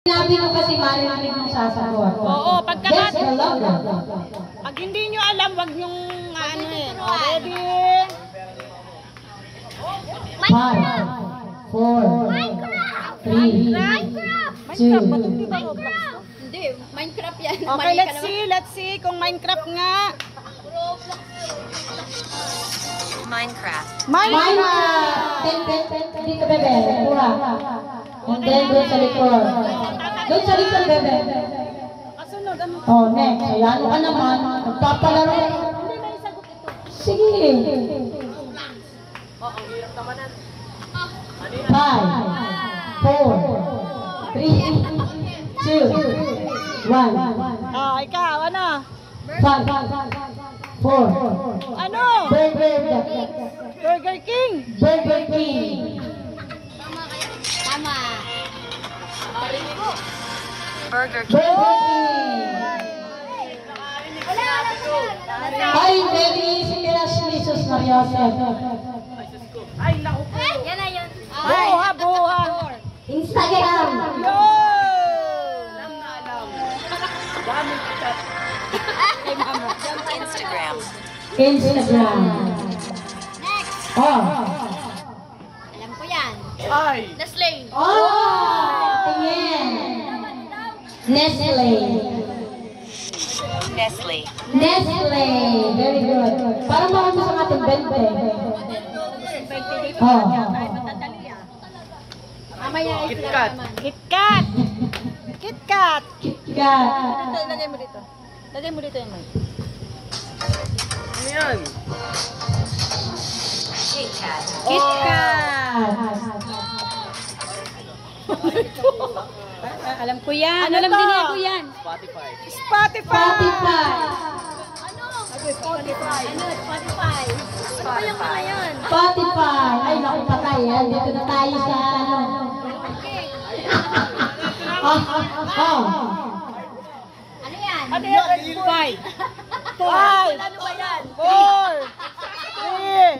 Sinabi ko kasi marinig ng sasagot. Oo, Yes, the logo. pag hindi nyo alam, wag nyong ano eh. Ready? 5, 4, 3, 2, Hindi, Minecraft yan. Okay, let's see kung Minecraft nga. Minecraft. Dito, bebe. Kuha. And then, doon sa likod. Doon sa likod, bebe. Kasunod, ano? Oh, next. Ayan ka naman. Magpapalaro. Sige. 5, 4, 3, 2, 1. Ah, ikaw, ano? 5, 4. Ano? Burger King. Burger King. Tama. Burger King. Ay, very easy kaya si Jesus Maria. Ay, naku po. Yan na yun. Buha, buha. Instagram. Yun! Alam na alam. Daming chat. Kay mama. Instagram. Instagram. Next. Oh. Alam ko yan. Ay. Nestle. Oh! Tingin. Nestle. Nestle. Nestle. Very good. Parang marami sa ating 20. Oh. Mamaya KitKat. KitKat. KitKat. KitKat. Lagay mo dito. Lagay mo dito yung mic. Ano yan? KitKat. KitKat. Alam ko yan. Ano Alam to? din niya ko yan. Spotify. Spotify. Spotify. Ano? Spotify. Ano ba yung mga yan? Spotify. Ay, naku, patay. Dito na tayo sa ano. Ano yan? Ano yan? Five. Ano ba yan? 4, 3,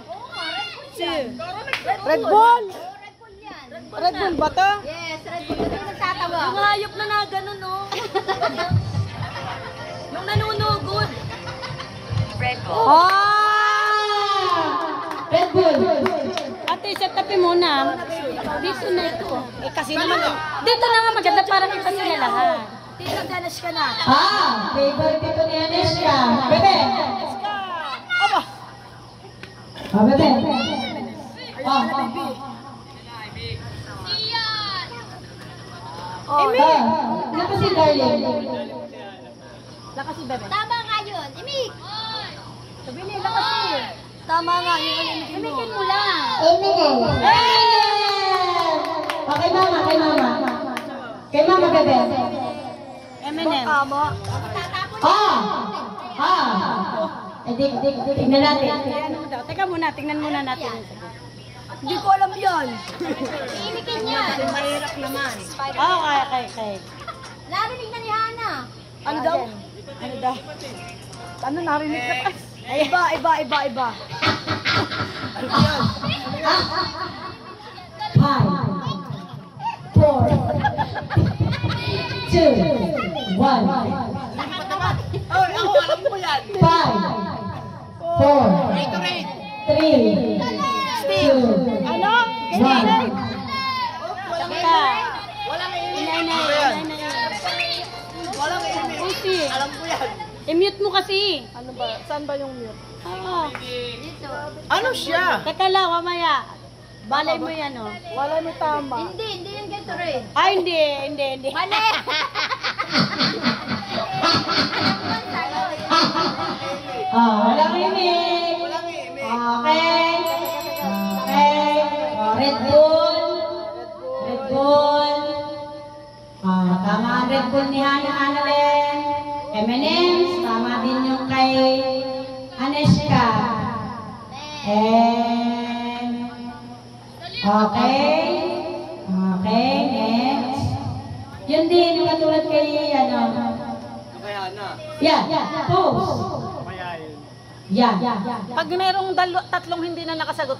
2. Red Bull. Red Bull yan. Red Bull ba to? Yes, Red Bull. Ito yung nagtatawa. Yung hayop na ganun, no? Yung nanunugod. Red Bull. Red Bull. Ate, set upin muna. Dito na ito. Eh kasi naman Dito na nga maganda para kita sila lahat. Tito, dalas ka na. Favorite dito ni Aneska. Bebe. Aba. Bebe. Naka si Darling. Lakas si Bebe. Tama nga yun. Imik. Sabi niya, lakas eh. Tama nga yun. Imikin mo lang. Eminem. Okay, mama. Kay mama, Bebe. Eminem. Tingnan natin. Ano daw? Teka muna, tingnan muna natin. Hindi ko alam yan. Imikin yan. Mahirap naman. Okay. Narinig na ni Hana. Ano daw? Ano daw? Ano narinig na pa? Iba. 5, 4, 2, 1. Ay, ako alam ko yan. 5, 4, 3, 2, Ano? 1. Walang Teka. Walang Inay. Walang email. Usi. Alam ko yan. I-mute mo kasi. Ano ba? Saan ba yung mute? Dito. Ano siya? Teka lang, mamaya. Balay mo yan, oh. Wala mo tama. Hindi yung Gatorade. Ay, hindi. Mali. Walang imig. Okay. Red Bull. Tama ang Red Bull ni Hana Annalen. M&M's. Tama din yung kay Aneska. And okay, next. Yun din, yung katulad kay, Kaya na. pose. Kaya yun. Pag merong tatlong hindi na nakasagot,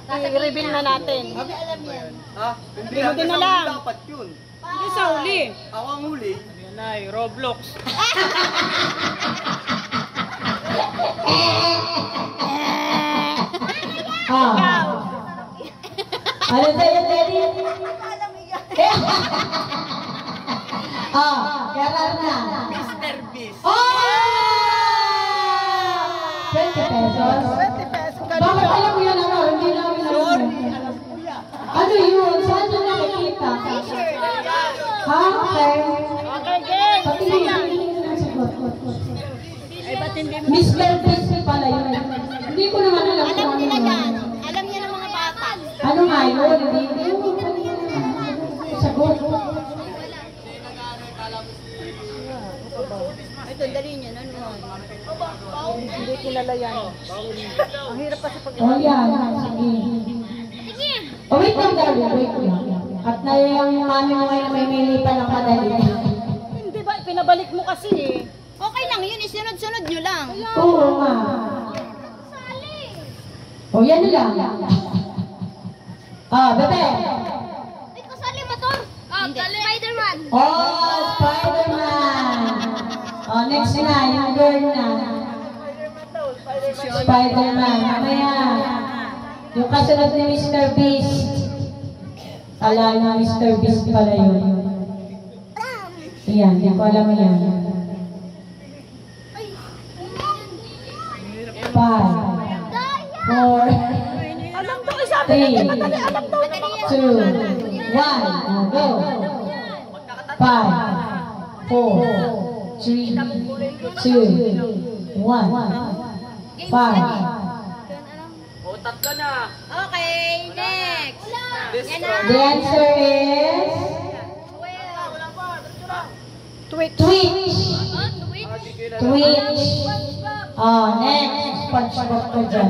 i-reveal na natin. Ha? Hindi mo din na lang. Dapat yun. Hindi sa uli. Ako ang huli. Yan ay, Roblox. Ano sa'yo, Teddy? Garar na. Mr. Beast. Oh! 20 pesos? 20 pesos. Bakit alam mo yan ako? Hindi namin alam. Alam ko yan. Ano yun? Saan nyo nakikita? Ha? Okay. Okay, game. Patingin ng sagot. Ay, ba't hindi mo? Mr. Beast pala yun. Hindi ko naman alam kung ano yun. Alam niya ng mga bata. Ano nga yun? Hindi ko sagot. Ito, dali niya. Ano? Hindi kilala yan. Ang hirap kasi pag... Oh, yan. Sige. Oh, wait lang, darling. Wait lang. At na yung mami mo ngayon may mili pa ng madali. Hindi ba? Pinabalik mo kasi eh. Okay lang yun. Isunod-sunod nyo lang. Oo, ma. Oh, yan lang. Bebe. Ay, kasali motor. Spider-Man. Oh, Spider-Man. Oh, next na, yung girl na. Spider-Man. Mamaya. Yung kasunod ni Mr. Beast. Kala na Mr. Beast pala yun. Yan, hindi ko alam yan. 5, 4, Alam to, sabi na 3, 2, 1, go! 5, 4, 3, 2, 1, 5. O, tatlo na. Okay, next. Yan na. The answer is Twitch. Twitch. Twitch. Next. SpongeBob ko dyan.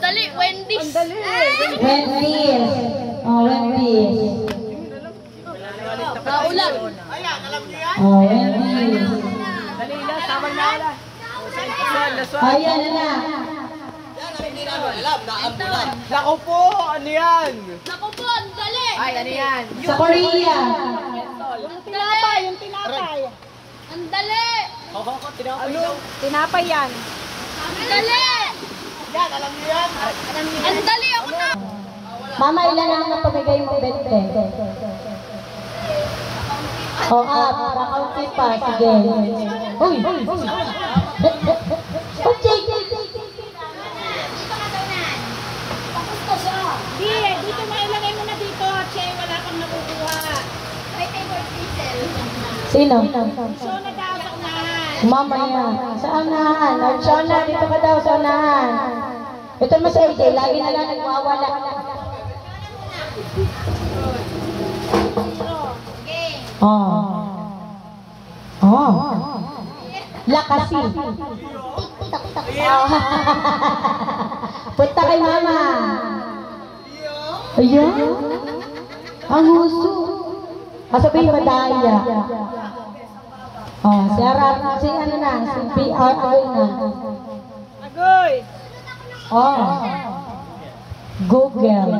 Dali. Wendy's. Ang dali. Wendy's. Wendy's. Kaulan. Ayan, alam niyo yan? Wendy's. Dali na, tama na wala. Ayan na. Yan ang hindi namin alam. Naambulan. Naku po, ano yan? Naku po, ang dali. Ay, ano yan? Sa Korea. Yung tinapay. Ang dali. Ano? Tinapay yan. Ang dali. Yan, alam niyo yan? Ang dali ako na. Mama, ilan ang napamigay mo, Bente? Kakaunti pa. Sige. Uy! Dito mo ilagay mo na dito. Che, wala kang nakukuha. My favorite diesel. Sino? So, nadaw sa unahan. Mamaya. Sa unahan. Archona, dito ka daw sa unahan. Ito mo sa AJ, lagi na lang nagwawala. Lakasi. Punta kay mama. Ayan. Ang huso. Sabihin madaya. Si Arap, si ano na, si PR na. Agoy. Google.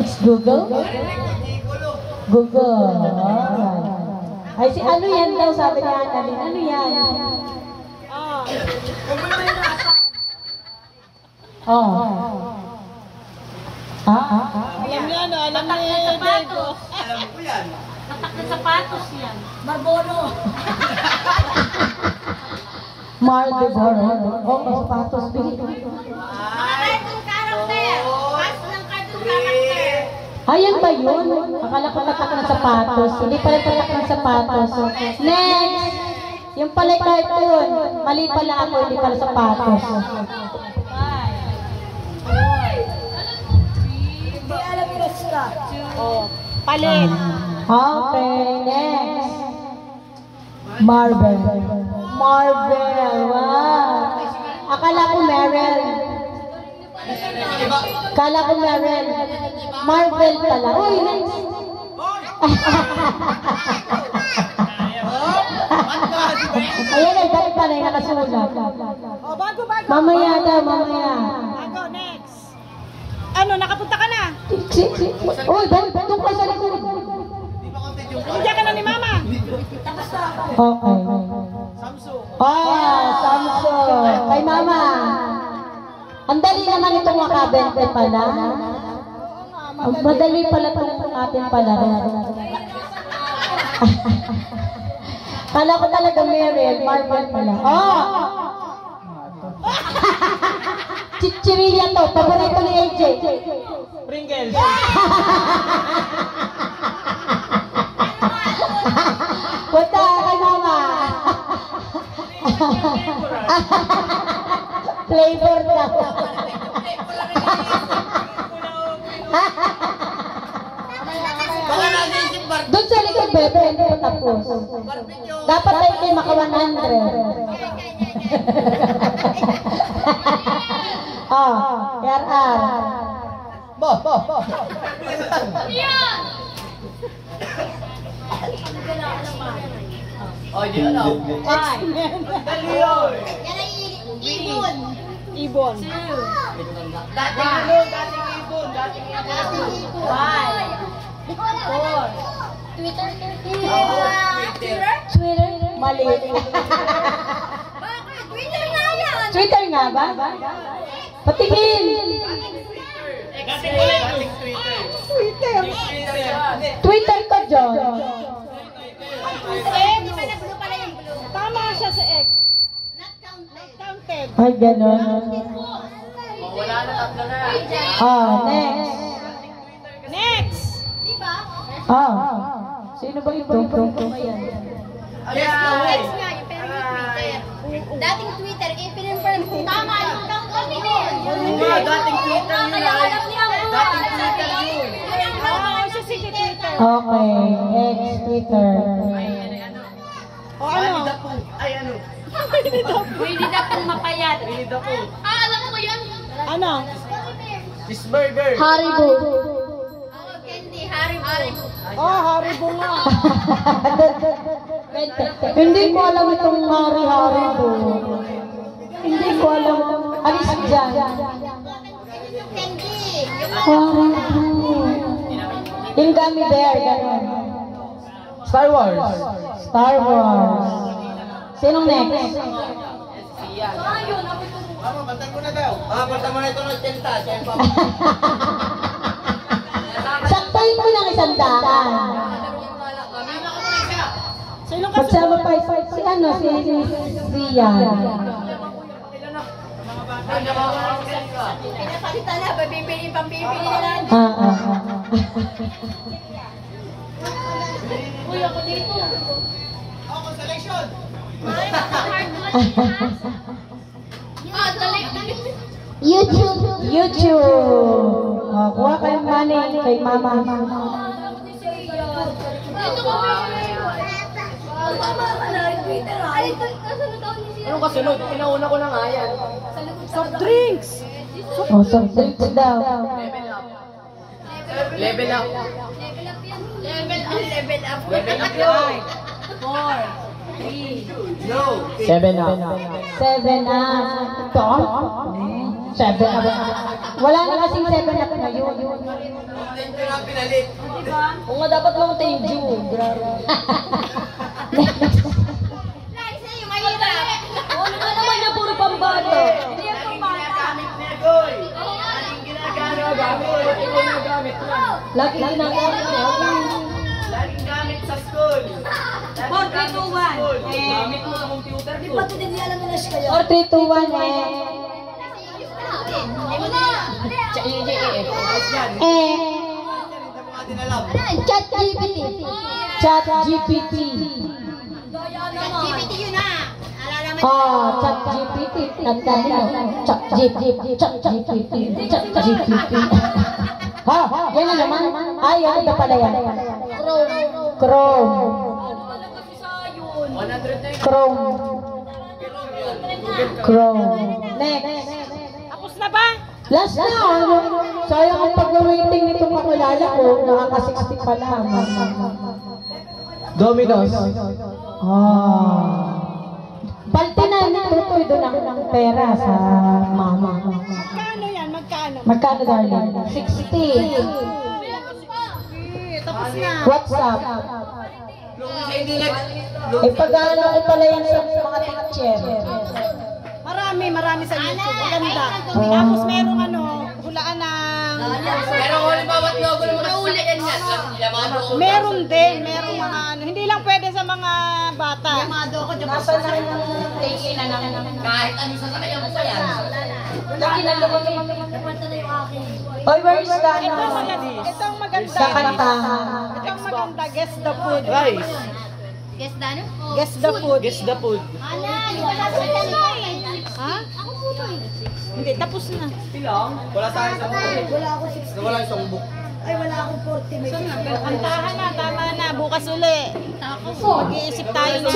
It's Google? Google. Ay, si ano yan daw, sabi ni Annalyn. Ano yan? Alam niya, no? Alam ni Diego. Alam ko yan. Tatak na sapatos yan. Marlboro. Sapatos. Cartoon character. Pass ng cartoon character. Ayan ba yun? Akala ko tatak ng sapatos. Hindi pala tatak ng sapatos. Next! Yung pala cartoon. Mali pala ako, hindi pala sapatos. Palit. Okay, next. Marvel. Wow. Akala ko Meryl. Marvel pala. Uy, next. Ayan ay, dati pala yung nakasulat. Bago. Mamaya daw, mamaya. Bago, next. Ano, nakapunta ka na? Uy, doon ka sa likod. Nandiyan ka na ni Mama. Okay. Samsung. Kay Mama. Ang dali naman itong makabente pala. Ang madali pala itong ating pala. Kala ko talaga Meryl, Marvel pala. Chichirilla to, paborito ni AJ. Pringles. Punta kay Mama. Flavor daw. Doon sa likod, bebe, hindi pa tapos. Dapat tayo kayo maka 100. RR. Bo. Oh, di na. Dali yun. Ibon. Dating ibon. Twitter? Mali. Twitter nga ba? Patingin. Twitter ka, John. Tama siya sa X. Not counted. Ay, gano'n. Wala na, tatlo na. Next. Next. Sino ba ito? Dating Twitter, ipinimperm ko. Tama, yung dating Dating Twitter yun. Siya si Twitter. Okay, ex-Twitter. O ano? Ay, ano? Pwede na pong mapayat. Alam mo yun? Ano? Cheeseburger. Haribo. Candy, Haribo. Haribo nga. Hindi ko alam itong Haribo. Hindi ko alam. Alis dyan. Candy. Haribo. Yung gummy bear, gano'n. Star Wars. Star Wars. Sinong next? Mama, bantay ko na daw. Bantay mo na ito ng 80. Saktayin mo lang 100. Sino ka Magsama pa si ano, si Rian. Pinapalitan na, pampibili na lang. Uy, ako dito. Ako, selection. YouTube. Kuha kayong money kay Mama. Anong kasunod? Pinauna ko na nga yan. Soft drinks. Soft drinks daw. Level up. Level up. Yun. 7 up. 7 up. Ito? 7 up. Wala na kasing 7 up ngayon. Ito na pinalit. Kung nga dapat lang Tenju. Liza, yung mahirap. Ano ka naman na puro pambato? Hindi yan pambata. Negoy. Laging ginagamit lang. Lagi ginagamit niya. Laging gamit sa school. 4, 3, 2, 1. Gamit mo sa computer ko. 4, 3, 2, 1 Chat GPT. Chat GPT. GPT yun na. Alala mo. Chat GPT. Tandaan nyo. Chat GPT. Chat GPT. Chat GPT. Yan na naman. Yan ito pala yan. Chrome. 100 na yun. Chrome. Next. Tapos na ba? Last na. Sayang ang pag-rating nitong kakilala ko. Nakaka-60 pa lang. Domino's. Balti na. Tutoy doon ang pera sa Mama. Magkano yan? Magkano? Magkano, darling? 60. Tapos na. WhatsApp. Eh, pag-ano ko pala yan sa mga teacher. Marami sa YouTube. Maganda. Tapos merong hulaan ng... Pero kung bawat logo naman naulian niya. Meron din. Merong mga hindi lang pwede sa mga bata. Nasa na yung take na namin. Kahit ano sasakyan mo pa yan. Oy, where is that? Ito ang maganda. Sa kantahan. Ito ang maganda. Guess the food. Rice. Guess Dano? Guess the food. Guess the food. Ha? Ako po to eh. Hindi, tapos na. Ilang? Wala sa akin sa book. Wala ako 60. Wala isang book. Kantahan na, tama na. Bukas uli. Ako po. Mag-iisip tayo na.